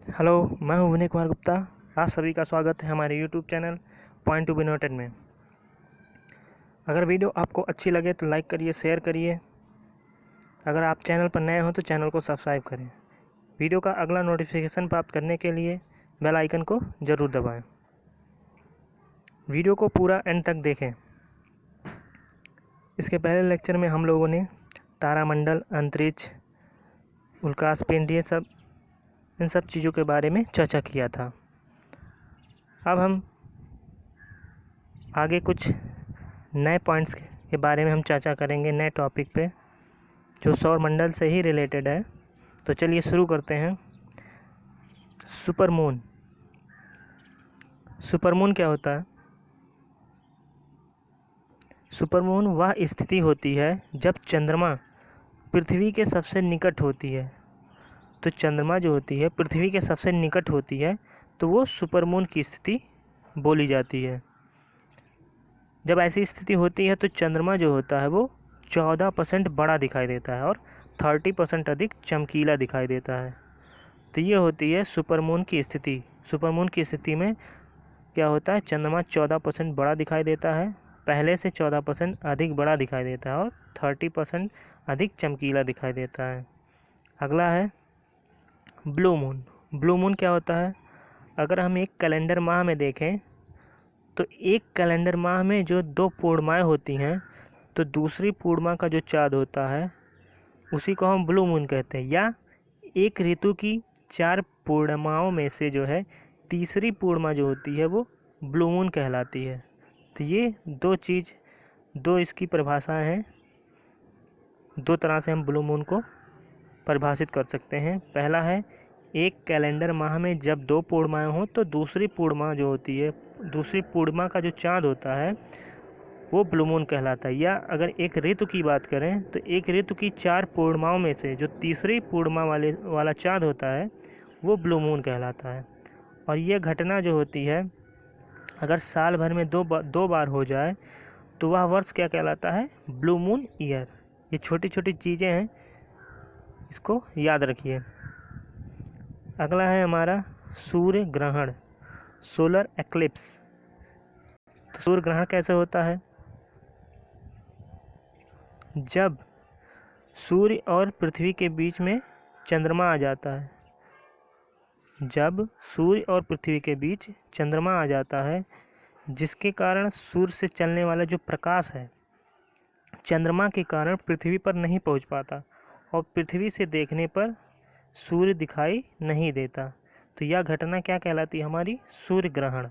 Hello, मैं हूं विनय कुमार गुप्ता। आप सभी का स्वागत है हमारे YouTube channel point to be noted में। अगर वीडियो आपको अच्छी लगे तो लाइक करिए, शेयर करिए। अगर आप चैनल पर नए हो तो चैनल को सब्सक्राइब करें। वीडियो का अगला नोटिफिकेशन प्राप्त करने के लिए बेल आइकन को ज़रूर दबाएं। वीडियो को पूरा एंड तक देखें। इसके पहले लेक्चर में हम लोगों ने तारामंडल, अंतरिक्ष, उल्काश पिंड इन सब चीज़ों के बारे में चर्चा किया था। अब हम आगे कुछ नए पॉइंट्स के बारे में हम चर्चा करेंगे, नए टॉपिक पे जो सौरमंडल से ही रिलेटेड है। तो चलिए शुरू करते हैं। सुपरमून। सुपरमून क्या होता है? सुपरमून वह स्थिति होती है जब चंद्रमा पृथ्वी के सबसे निकट होती है। तो चंद्रमा जो होती है पृथ्वी के सबसे निकट होती है तो वो सुपरमून की स्थिति बोली जाती है। जब ऐसी स्थिति होती है तो चंद्रमा जो होता है वो 14% बड़ा दिखाई देता है और 30% अधिक चमकीला दिखाई देता है। तो ये होती है सुपरमून की स्थिति। सुपरमून की स्थिति में क्या होता है? चंद्रमा 14% बड़ा दिखाई देता है, पहले से 14% अधिक बड़ा दिखाई देता है और 30% अधिक चमकीला दिखाई देता है। अगला है ब्लू मून। ब्लू मून क्या होता है? अगर हम एक कैलेंडर माह में देखें तो एक कैलेंडर माह में जो 2 पूर्णिमाएँ होती हैं तो दूसरी पूर्णिमा का जो चाँद होता है उसी को हम ब्लू मून कहते हैं। या एक ऋतु की 4 पूर्णिमाओं में से जो है तीसरी पूर्णिमा जो होती है वो ब्लू मून कहलाती है। तो ये दो इसकी परिभाषाएं हैं। 2 तरह से हम ब्लू मून को परिभाषित कर सकते हैं। पहला है एक कैलेंडर माह में जब 2 पूर्णिमाएँ हों तो दूसरी पूर्णिमा जो होती है, दूसरी पूर्णिमा का जो चाँद होता है वो ब्लू मून कहलाता है। या अगर एक ऋतु की बात करें तो एक ऋतु की 4 पूर्णिमाओं में से जो तीसरी पूर्णिमा वाला चाँद होता है वो ब्लू मून कहलाता है। और ये घटना जो होती है अगर साल भर में दो बार हो जाए तो वह वर्ष क्या कहलाता है? Blue moon year. ये छोटी छोटी चीज़ें हैं, इसको याद रखिए। अगला है हमारा सूर्य ग्रहण, सोलर एक्लिप्स। तो सूर्य ग्रहण कैसे होता है? जब सूर्य और पृथ्वी के बीच में चंद्रमा आ जाता है। जब सूर्य और पृथ्वी के बीच चंद्रमा आ जाता है जिसके कारण सूर्य से चलने वाला जो प्रकाश है चंद्रमा के कारण पृथ्वी पर नहीं पहुंच पाता और पृथ्वी से देखने पर सूर्य दिखाई नहीं देता। तो यह घटना क्या कहलाती है? हमारी सूर्य ग्रहण।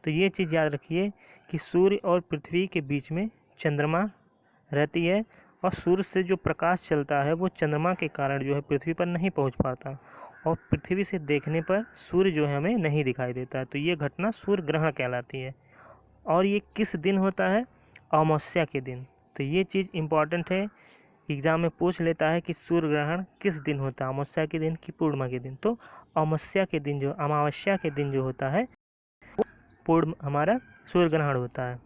तो ये चीज़ याद रखिए कि सूर्य और पृथ्वी के बीच में चंद्रमा रहती है और सूर्य से जो प्रकाश चलता है वो चंद्रमा के कारण जो है पृथ्वी पर नहीं पहुंच पाता और पृथ्वी से देखने पर सूर्य जो है हमें नहीं दिखाई देता है। तो ये घटना सूर्य ग्रहण कहलाती है। और ये किस दिन होता है? अमावस्या के दिन। तो ये चीज़ इम्पॉर्टेंट है, एग्ज़ाम में पूछ लेता है कि सूर्य ग्रहण किस दिन होता है, अमावस्या के दिन कि पूर्णिमा के दिन। तो अमावस्या के दिन अमावस्या के दिन जो होता है हमारा सूर्य ग्रहण होता है।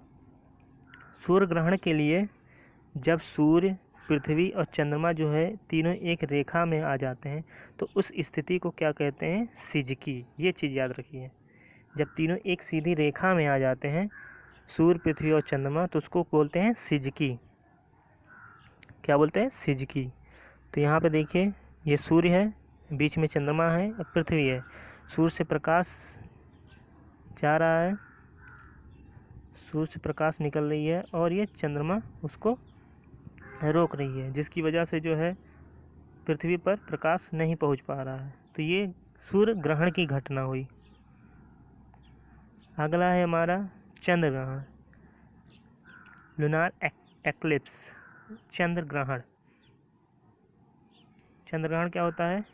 सूर्य ग्रहण के लिए जब सूर्य, पृथ्वी और चंद्रमा जो है तीनों एक रेखा में आ जाते हैं तो उस स्थिति को क्या कहते हैं? सिजकी। ये चीज़ याद रखिए। जब तीनों एक सीधी रेखा में आ जाते हैं सूर्य, पृथ्वी और चंद्रमा तो उसको बोलते हैं सिजकी। क्या बोलते हैं? सिजकी। तो यहाँ पे देखिए ये सूर्य है, बीच में चंद्रमा है और पृथ्वी है। सूर्य से प्रकाश जा रहा है, सूर्य से प्रकाश निकल रही है और ये चंद्रमा उसको रोक रही है जिसकी वजह से जो है पृथ्वी पर प्रकाश नहीं पहुंच पा रहा है। तो ये सूर्य ग्रहण की घटना हुई। अगला है हमारा चंद्र ग्रहण, लूनार एक्लिप्स, चंद्र ग्रहण। चंद्र ग्रहण क्या होता है?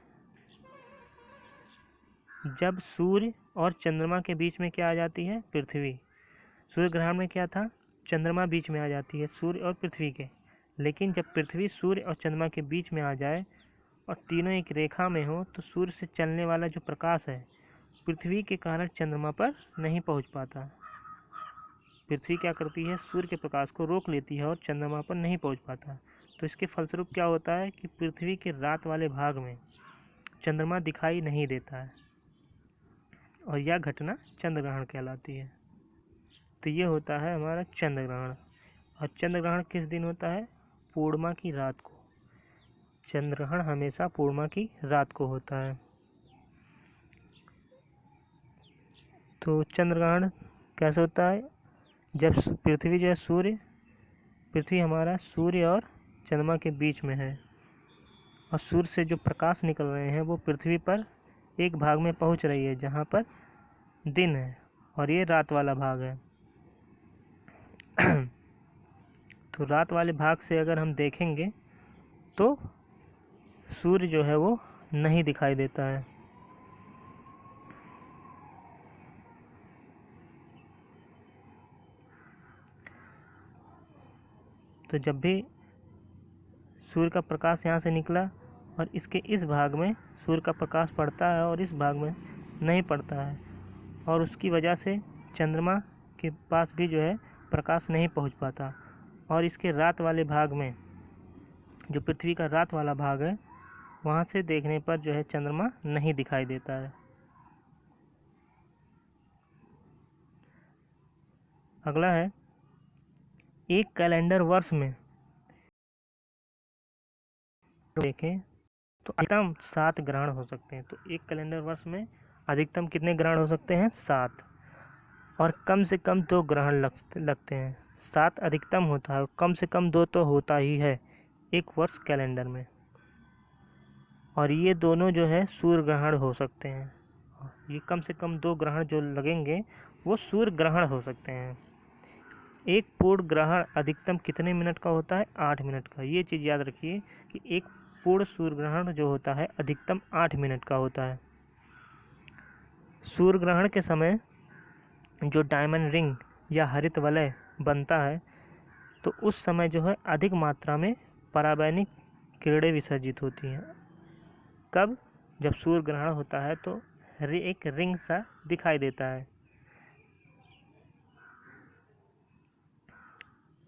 जब सूर्य और चंद्रमा के बीच में क्या आ जाती है? पृथ्वी। सूर्य ग्रहण में क्या था? चंद्रमा बीच में आ जाती है सूर्य और पृथ्वी के। लेकिन जब पृथ्वी सूर्य और चंद्रमा के बीच में आ जाए और तीनों एक रेखा में हो तो सूर्य से चलने वाला जो प्रकाश है पृथ्वी के कारण चंद्रमा पर नहीं पहुंच पाता। पृथ्वी क्या करती है? सूर्य के प्रकाश को रोक लेती है और चंद्रमा पर नहीं पहुंच पाता। तो इसके फलस्वरूप क्या होता है कि पृथ्वी के रात वाले भाग में चंद्रमा दिखाई नहीं देता है। और यह घटना चंद्र ग्रहण कहलाती है। तो ये होता है हमारा चंद्र ग्रहण। और चंद्र ग्रहण किस दिन होता है? पूर्णिमा की रात को। चंद्र ग्रहण हमेशा पूर्णिमा की रात को होता है। तो चंद्र ग्रहण कैसे होता है? जब पृथ्वी जो है पृथ्वी हमारा सूर्य और चंद्रमा के बीच में है, और सूर्य से जो प्रकाश निकल रहे हैं वो पृथ्वी पर एक भाग में पहुंच रही है जहां पर दिन है, और ये रात वाला भाग है। तो रात वाले भाग से अगर हम देखेंगे तो सूर्य जो है वो नहीं दिखाई देता है। तो जब भी सूर्य का प्रकाश यहाँ से निकला और इसके इस भाग में सूर्य का प्रकाश पड़ता है और इस भाग में नहीं पड़ता है, और उसकी वजह से चंद्रमा के पास भी जो है प्रकाश नहीं पहुँच पाता, और इसके रात वाले भाग में, जो पृथ्वी का रात वाला भाग है, वहाँ से देखने पर जो है चंद्रमा नहीं दिखाई देता है। अगला है, एक कैलेंडर वर्ष में देखें तो अधिकतम 7 ग्रहण हो सकते हैं। तो एक कैलेंडर वर्ष में अधिकतम कितने ग्रहण हो सकते हैं? 7। और कम से कम 2 ग्रहण लगते हैं। 7 अधिकतम होता है और कम से कम 2 तो होता ही है एक वर्ष कैलेंडर में। और ये दोनों जो है सूर्य ग्रहण हो सकते हैं। ये कम से कम 2 ग्रहण जो लगेंगे वो सूर्य ग्रहण हो सकते हैं। एक पूर्ण ग्रहण अधिकतम कितने मिनट का होता है? 8 मिनट का। ये चीज़ याद रखिए कि एक पूर्ण सूर्य ग्रहण जो होता है अधिकतम 8 मिनट का होता है। सूर्य ग्रहण के समय जो डायमंड रिंग या हरित वलय बनता है, तो उस समय जो है अधिक मात्रा में पराबैंगनी किरणें विसर्जित होती हैं। कब? जब सूर्य ग्रहण होता है तो एक रिंग सा दिखाई देता है।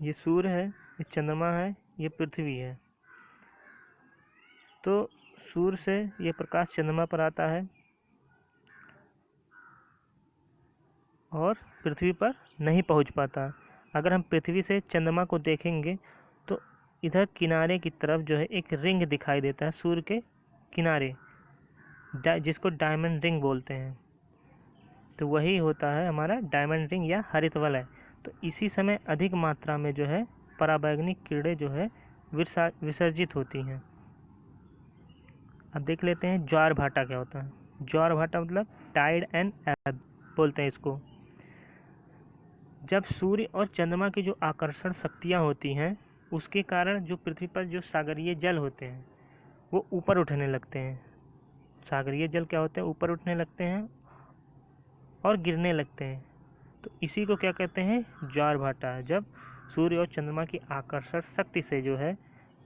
ये सूर्य है, ये चंद्रमा है, ये पृथ्वी है। तो सूर्य से ये प्रकाश चंद्रमा पर आता है और पृथ्वी पर नहीं पहुंच पाता। अगर हम पृथ्वी से चंद्रमा को देखेंगे तो इधर किनारे की तरफ जो है एक रिंग दिखाई देता है सूर्य के किनारे, जिसको डायमंड रिंग बोलते हैं। तो वही होता है हमारा डायमंड रिंग या हरित वलय। तो इसी समय अधिक मात्रा में जो है पराबैंगनी किरणें जो है विसर्जित होती हैं। अब देख लेते हैं ज्वार भाटा क्या होता है। ज्वार भाटा मतलब टाइड एंड एब बोलते हैं इसको। जब सूर्य और चंद्रमा की जो आकर्षण शक्तियाँ होती हैं उसके कारण जो पृथ्वी पर जो सागरीय जल होते हैं वो ऊपर उठने लगते हैं। सागरीय जल क्या होते हैं? ऊपर उठने लगते हैं और गिरने लगते हैं। तो इसी को क्या कहते हैं? ज्वार भाटा। जब सूर्य और चंद्रमा की आकर्षण शक्ति से जो है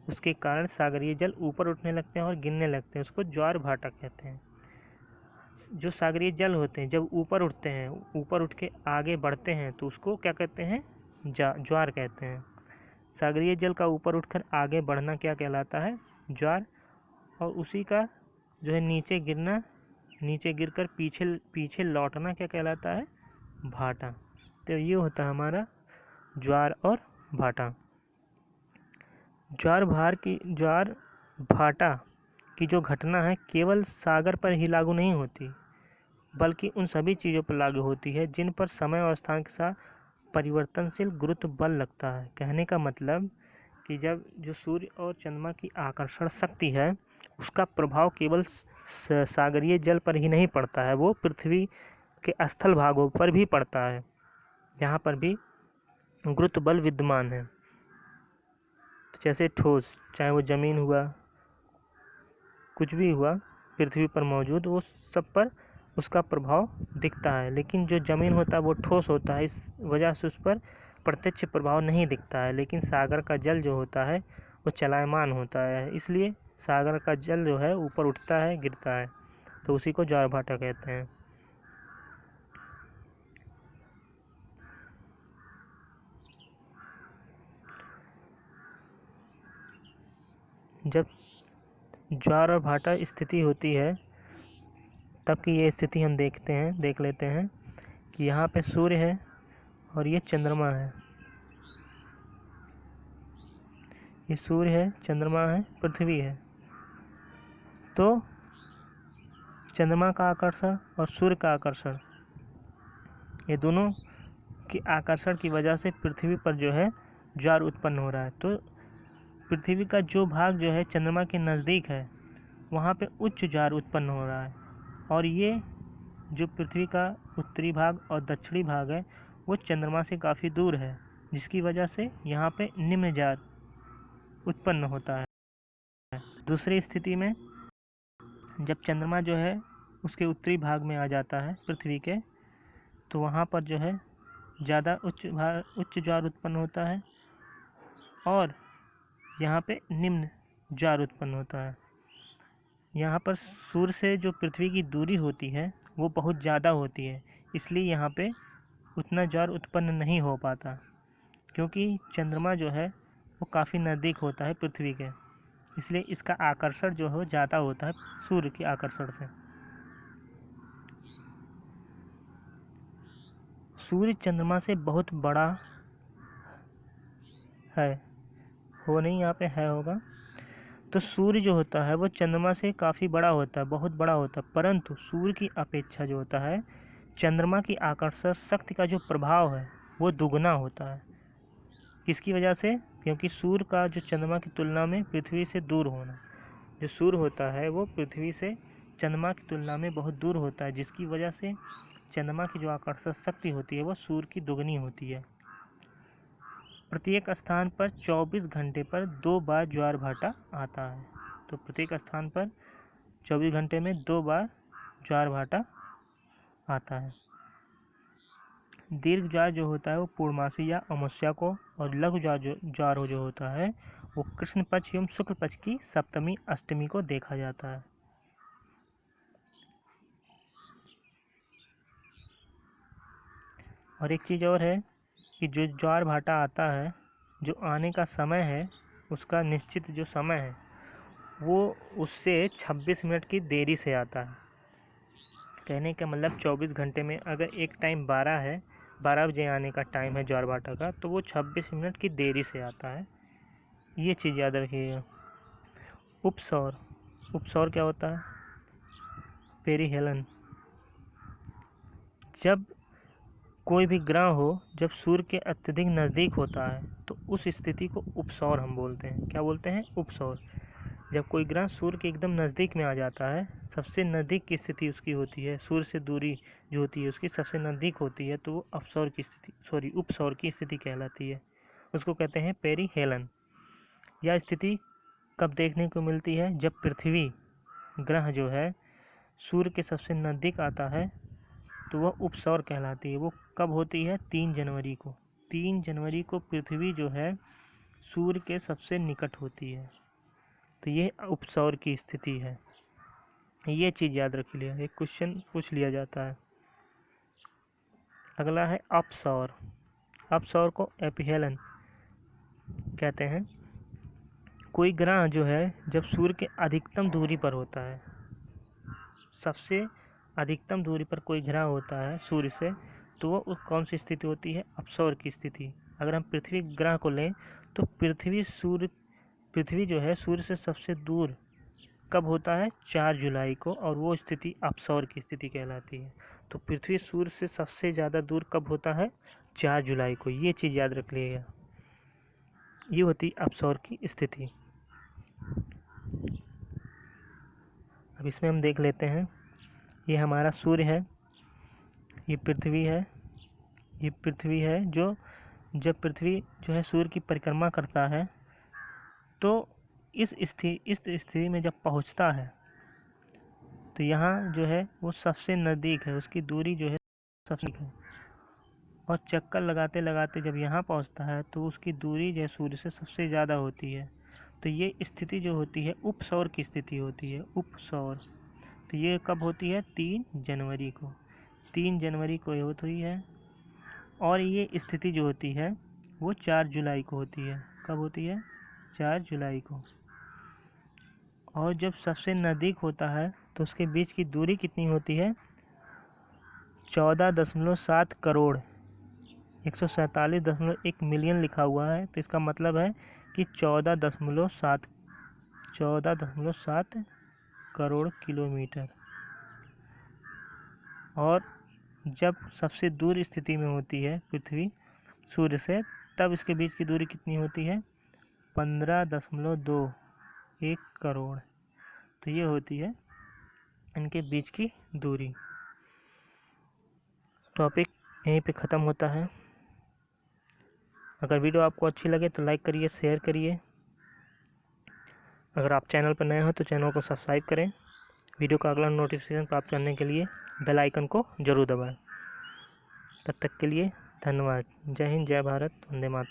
उसके कारण सागरीय जल ऊपर उठने लगते हैं और गिरने लगते हैं, उसको ज्वार भाटा कहते हैं। जो सागरीय जल होते हैं जब ऊपर उठते हैं, ऊपर उठ के आगे बढ़ते हैं, तो उसको क्या कहते हैं? ज्वार कहते हैं। सागरीय जल का ऊपर उठकर आगे बढ़ना क्या कहलाता है? ज्वार। और उसी का जो है नीचे गिरना, नीचे गिरकर पीछे पीछे लौटना क्या कहलाता है? भाटा। तो ये होता है हमारा ज्वार और भाटा। ज्वार भाटा की जो घटना है केवल सागर पर ही लागू नहीं होती, बल्कि उन सभी चीज़ों पर लागू होती है जिन पर समय और स्थान के साथ परिवर्तनशील गुरुत्व बल लगता है। कहने का मतलब कि जब जो सूर्य और चंद्रमा की आकर्षण शक्ति है उसका प्रभाव केवल सागरीय जल पर ही नहीं पड़ता है, वो पृथ्वी के स्थल भागों पर भी पड़ता है, जहाँ पर भी गुरुत्व बल विद्यमान है। तो जैसे ठोस, चाहे वो ज़मीन हुआ, कुछ भी हुआ पृथ्वी पर मौजूद, वो सब पर उसका प्रभाव दिखता है। लेकिन जो ज़मीन होता है वो ठोस होता है, इस वजह से उस पर प्रत्यक्ष प्रभाव नहीं दिखता है। लेकिन सागर का जल जो होता है वो चलायमान होता है, इसलिए सागर का जल जो है ऊपर उठता है, गिरता है, तो उसी को ज्वार भाटा कहते हैं। जब ज्वार और भाटा स्थिति होती है तब की ये स्थिति हम देख लेते हैं कि यहाँ पे सूर्य है और ये चंद्रमा है। ये सूर्य है, चंद्रमा है, पृथ्वी है। तो चंद्रमा का आकर्षण और सूर्य का आकर्षण, ये दोनों के आकर्षण की वजह से पृथ्वी पर जो है ज्वार उत्पन्न हो रहा है। तो पृथ्वी का जो भाग जो है चंद्रमा के नज़दीक है वहाँ पे उच्च ज्वार उत्पन्न हो रहा है, और ये जो पृथ्वी का उत्तरी भाग और दक्षिणी भाग है वो चंद्रमा से काफ़ी दूर है, जिसकी वजह से यहाँ पे निम्न ज्वार उत्पन्न होता है। दूसरी स्थिति में जब चंद्रमा जो है उसके उत्तरी भाग में आ जाता है पृथ्वी के, तो वहाँ पर जो है ज़्यादा उच्च ज्वार उत्पन्न होता है और यहाँ पे निम्न ज्वार उत्पन्न होता है। यहाँ पर सूर्य से जो पृथ्वी की दूरी होती है वो बहुत ज़्यादा होती है, इसलिए यहाँ पे उतना ज्वार उत्पन्न नहीं हो पाता, क्योंकि चंद्रमा जो है वो काफ़ी नज़दीक होता है पृथ्वी के, इसलिए इसका आकर्षण जो है ज़्यादा होता है सूर्य के आकर्षण से। सूर्य चंद्रमा से बहुत बड़ा है, हो नहीं, यहाँ पे है होगा। तो सूर्य जो होता है वो चंद्रमा से काफ़ी बड़ा होता है, बहुत बड़ा होता है, परंतु सूर्य की अपेक्षा जो होता है चंद्रमा की आकर्षण शक्ति का जो प्रभाव है वो दुगना होता है। किसकी वजह से? क्योंकि सूर्य का जो चंद्रमा की तुलना में पृथ्वी से दूर होना, जो सूर्य होता है वो पृथ्वी से चंद्रमा की तुलना में बहुत दूर होता है, जिसकी वजह से चंद्रमा की जो आकर्षण शक्ति होती है वो सूर्य की दुगनी होती है। प्रत्येक स्थान पर 24 घंटे पर 2 बार ज्वार भाटा आता है। तो प्रत्येक स्थान पर 24 घंटे में 2 बार ज्वार भाटा आता है। दीर्घ ज्वार जो होता है वो पूर्णमासी या अमावस्या को, और लघु ज्वार जो होता है वो कृष्ण पक्ष एवं शुक्ल पक्ष की सप्तमी अष्टमी को देखा जाता है। और एक चीज़ और है कि जो ज्वार भाटा आता है, जो आने का समय है उसका निश्चित जो समय है वो उससे 26 मिनट की देरी से आता है। कहने का मतलब 24 घंटे में अगर एक टाइम 12 है, 12 बजे आने का टाइम है ज्वार भाटा का, तो वो 26 मिनट की देरी से आता है। ये चीज़ याद रखिएगा। उपसौर, उपसौर क्या होता है? पेरिहेलन। जब कोई भी ग्रह हो जब सूर्य के अत्यधिक नज़दीक होता है तो उस स्थिति को उपसौर हम बोलते हैं। क्या बोलते हैं? उपसौर। जब कोई ग्रह सूर्य के एकदम नज़दीक में आ जाता है, सबसे नज़दीक की स्थिति उसकी होती है, सूर्य से दूरी जो होती है उसकी सबसे नज़दीक होती है, तो वो उपसौर की स्थिति कहलाती है। उसको कहते हैं पेरिहेलन। यह स्थिति कब देखने को मिलती है? जब पृथ्वी ग्रह जो है सूर्य के सबसे नज़दीक आता है तो वह उपसौर कहलाती है। वो कब होती है? 3 जनवरी को। 3 जनवरी को पृथ्वी जो है सूर्य के सबसे निकट होती है, तो ये उपसौर की स्थिति है। ये चीज़ याद रख लिया, एक क्वेश्चन पूछ लिया जाता है। अगला है अपसौर। अपसौर को एपिहेलन कहते हैं। कोई ग्रह जो है जब सूर्य के अधिकतम दूरी पर होता है, सबसे अधिकतम दूरी पर कोई ग्रह होता है सूर्य से, तो वो कौन सी स्थिति होती है? अपसौर की स्थिति। अगर हम पृथ्वी ग्रह को लें तो पृथ्वी जो है सूर्य से सबसे दूर कब होता है? 4 जुलाई को, और वो स्थिति अपसौर की स्थिति कहलाती है। तो पृथ्वी सूर्य से सबसे ज़्यादा दूर कब होता है? 4 जुलाई को। ये चीज़ याद रख लीजिएगा, ये होती अपसौर की स्थिति। अब इसमें हम देख लेते हैं, ये हमारा सूर्य है, ये पृथ्वी है, ये पृथ्वी है। जो जब पृथ्वी जो है सूर्य की परिक्रमा करता है तो इस स्थिति में जब पहुंचता है तो यहाँ जो है वो सबसे नज़दीक है, उसकी दूरी जो है सबसे नज़दीक है, और चक्कर लगाते लगाते जब यहाँ पहुँचता है तो उसकी दूरी जो है सूर्य से सबसे ज़्यादा होती है। तो ये स्थिति जो होती है उपसौर की स्थिति होती है, उपसौर। तो ये कब होती है? 3 जनवरी को। 3 जनवरी को ये होती है, और ये स्थिति जो होती है वो 4 जुलाई को होती है। कब होती है? 4 जुलाई को। और जब सबसे नज़दीक होता है तो उसके बीच की दूरी कितनी होती है? 14.7 करोड़। 147.1 मिलियन लिखा हुआ है, तो इसका मतलब है कि 14.7 करोड़ किलोमीटर। और जब सबसे दूर स्थिति में होती है पृथ्वी सूर्य से, तब इसके बीच की दूरी कितनी होती है? 15.21 करोड़। तो ये होती है इनके बीच की दूरी। टॉपिक यहीं पे ख़त्म होता है। अगर वीडियो आपको अच्छी लगे तो लाइक करिए, शेयर करिए। अगर आप चैनल पर नए हो तो चैनल को सब्सक्राइब करें। वीडियो का अगला नोटिफिकेशन प्राप्त करने के लिए बेल आइकन को जरूर दबाएं। तब तक के लिए धन्यवाद। जय हिंद, जय भारत, वंदे मातरम।